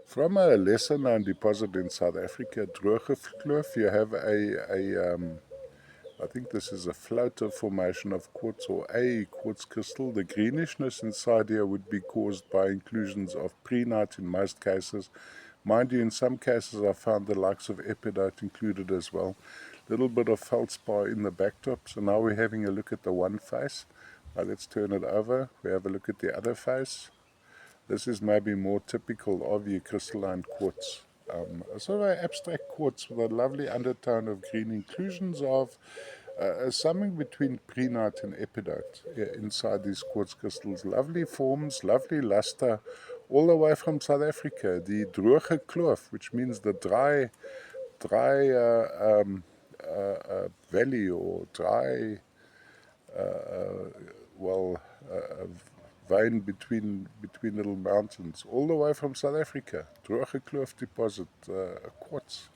From a lesser known deposit in South Africa, Drogekloof, you have I think this is a floater formation of quartz or a quartz crystal. The greenish inside here would be caused by inclusions of prehnite in most cases. Mind you, in some cases I found the likes of epidite included as well. Little bit of feldspar in the backtop. So now we're having a look at the one face. Now let's turn it over. We have a look at the other face. This is maybe more typical of your crystalline quartz. A sort of abstract quartz with a lovely undertone of green, inclusions of something between prehnite and epidite inside these quartz crystals. Lovely forms, lovely luster, all the way from South Africa. The droge kloof, which means the dry valley or dry well, vein between little mountains, all the way from South Africa. Droge kloof deposit, quartz.